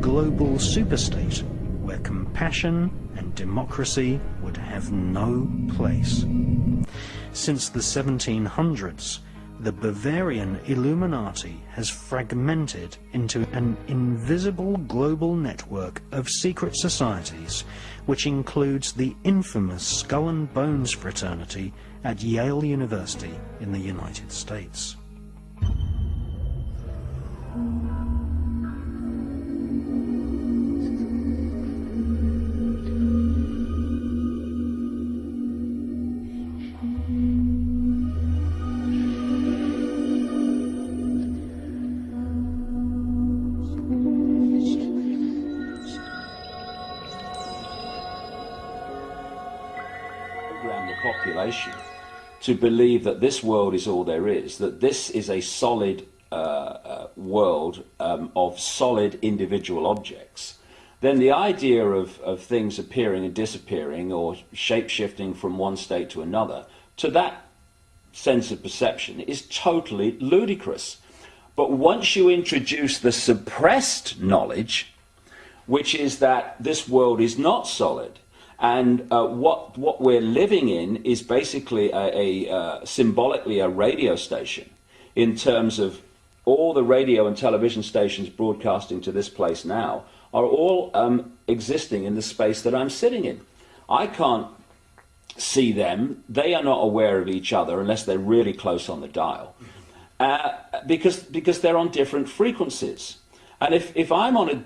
global superstate where compassion and democracy would have no place. Since the 1700s, the Bavarian Illuminati has fragmented into an invisible global network of secret societies, which includes the infamous Skull and Bones fraternity at Yale University in the United States. The population to believe that this world is all there is, that this is a solid world of solid individual objects, then the idea of things appearing and disappearing or shape-shifting from one state to another, to that sense of perception, is totally ludicrous. But once you introduce the suppressed knowledge, which is that this world is not solid, and what we're living in is basically symbolically a radio station, in terms of all the radio and television stations broadcasting to this place now are all existing in the space that I'm sitting in. I can't see them. They are not aware of each other unless they're really close on the dial, because they're on different frequencies. And if I'm on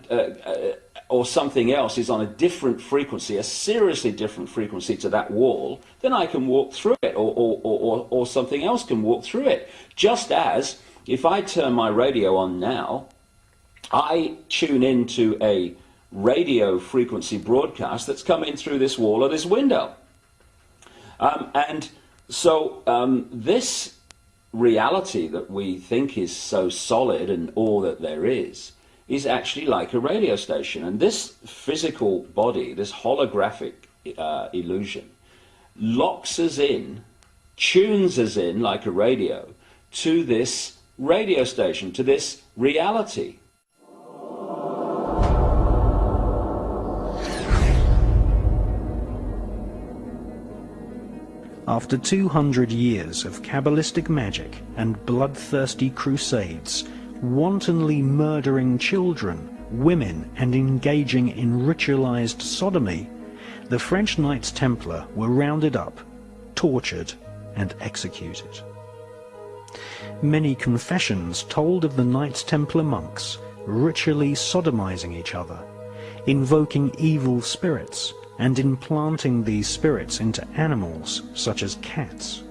or something else is on a different frequency, a seriously different frequency to that wall, then I can walk through it, or something else can walk through it. Just as if I turn my radio on now, I tune into a radio frequency broadcast that's coming through this wall or this window. And so this reality that we think is so solid and all that there is actually like a radio station. And this physical body, this holographic illusion, locks us in, tunes us in like a radio to this radio station, to this reality. After 200 years of Kabbalistic magic and bloodthirsty crusades, wantonly murdering children, women, and engaging in ritualized sodomy, the French Knights Templar were rounded up, tortured, and executed. Many confessions told of the Knights Templar monks ritually sodomizing each other, invoking evil spirits, and implanting these spirits into animals such as cats.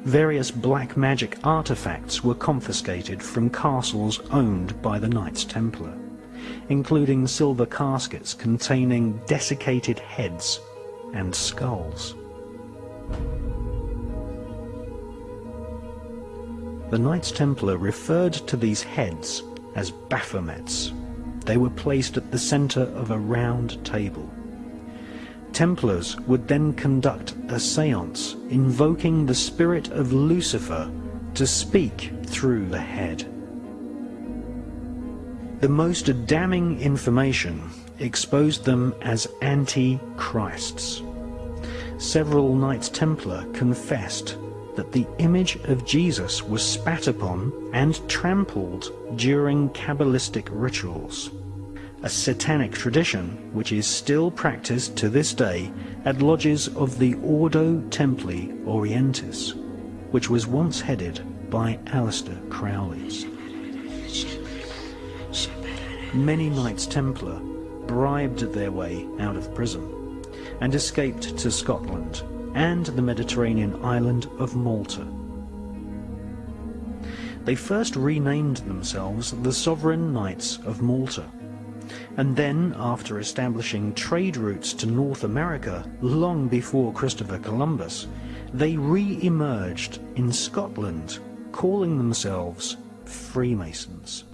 Various black magic artifacts were confiscated from castles owned by the Knights Templar, including silver caskets containing desiccated heads and skulls. The Knights Templar referred to these heads as Baphomets. They were placed at the center of a round table. Templars would then conduct a séance invoking the spirit of Lucifer to speak through the head. The most damning information exposed them as anti-Christs. Several Knights Templar confessed that the image of Jesus was spat upon and trampled during Kabbalistic rituals, a satanic tradition which is still practiced to this day at lodges of the Ordo Templi Orientis, which was once headed by Aleister Crowley. Many Knights Templar bribed their way out of prison and escaped to Scotland and the Mediterranean island of Malta. They first renamed themselves the Sovereign Knights of Malta, and then, after establishing trade routes to North America long before Christopher Columbus, they re-emerged in Scotland, calling themselves Freemasons.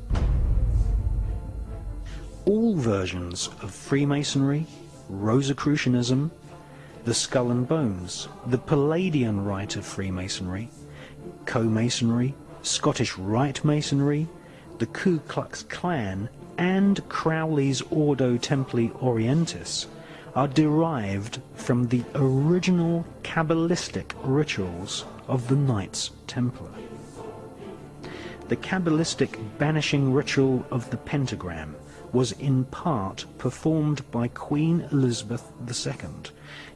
All versions of Freemasonry, Rosicrucianism, the Skull and Bones, the Palladian Rite of Freemasonry, Co-Masonry, Scottish Rite Masonry, the Ku Klux Klan, and Crowley's Ordo Templi Orientis are derived from the original Kabbalistic rituals of the Knights Templar. The Kabbalistic banishing ritual of the pentagram was in part performed by Queen Elizabeth II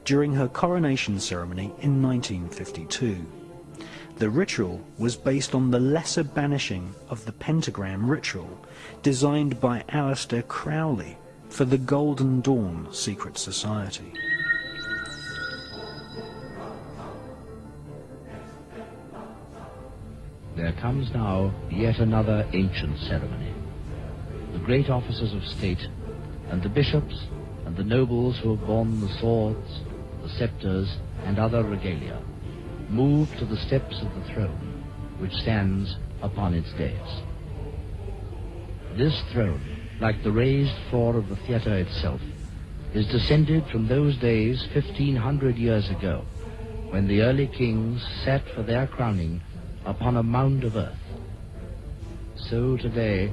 during her coronation ceremony in 1952. The ritual was based on the lesser banishing of the pentagram ritual designed by Aleister Crowley for the Golden Dawn secret society. There comes now yet another ancient ceremony. The great officers of state, and the bishops, and the nobles who have borne the swords, the scepters, and other regalia, move to the steps of the throne, which stands upon its dais. This throne, like the raised floor of the theatre itself, is descended from those days 1,500 years ago, when the early kings sat for their crowning upon a mound of earth. So today,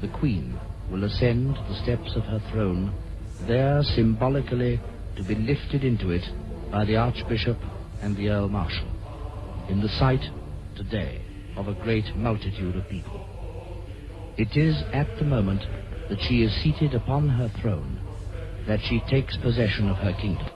the Queen will ascend the steps of her throne, there symbolically to be lifted into it by the Archbishop and the Earl Marshal, in the sight today of a great multitude of people. It is at the moment that she is seated upon her throne that she takes possession of her kingdom.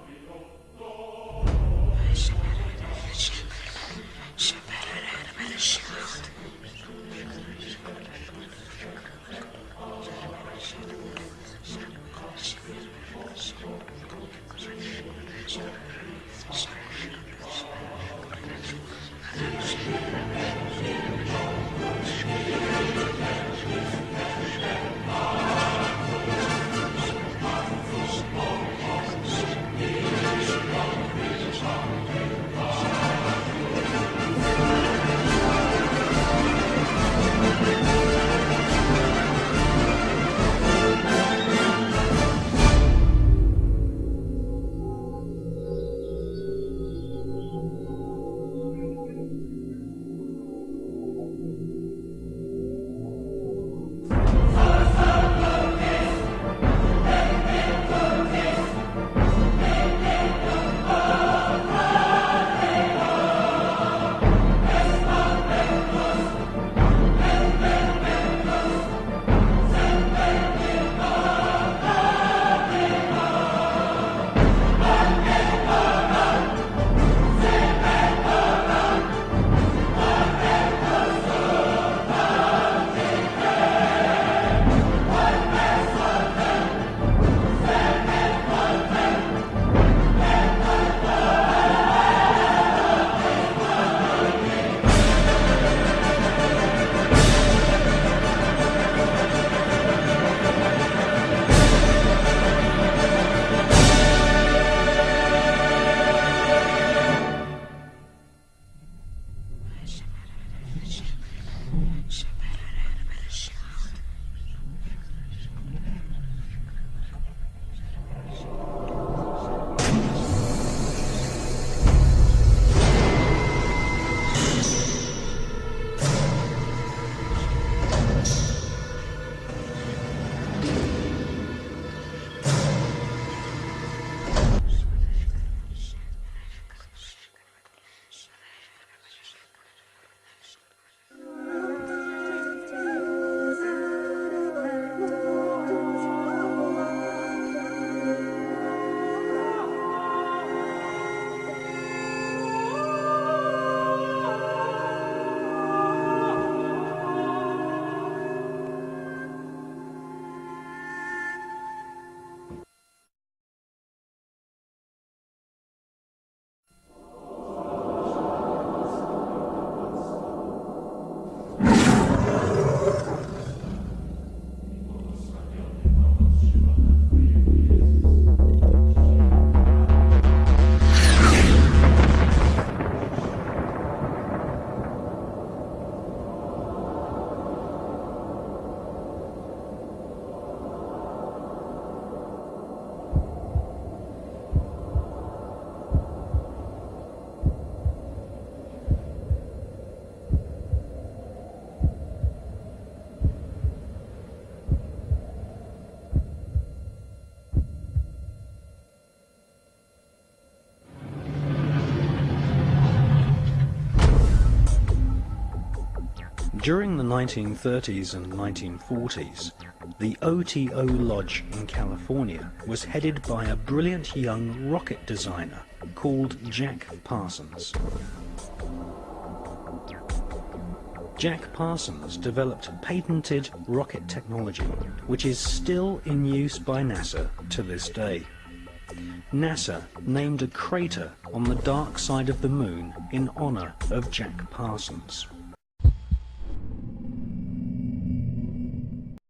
During the 1930s and 1940s, the OTO Lodge in California was headed by a brilliant young rocket designer called Jack Parsons. Jack Parsons developed patented rocket technology, which is still in use by NASA to this day. NASA named a crater on the dark side of the moon in honor of Jack Parsons.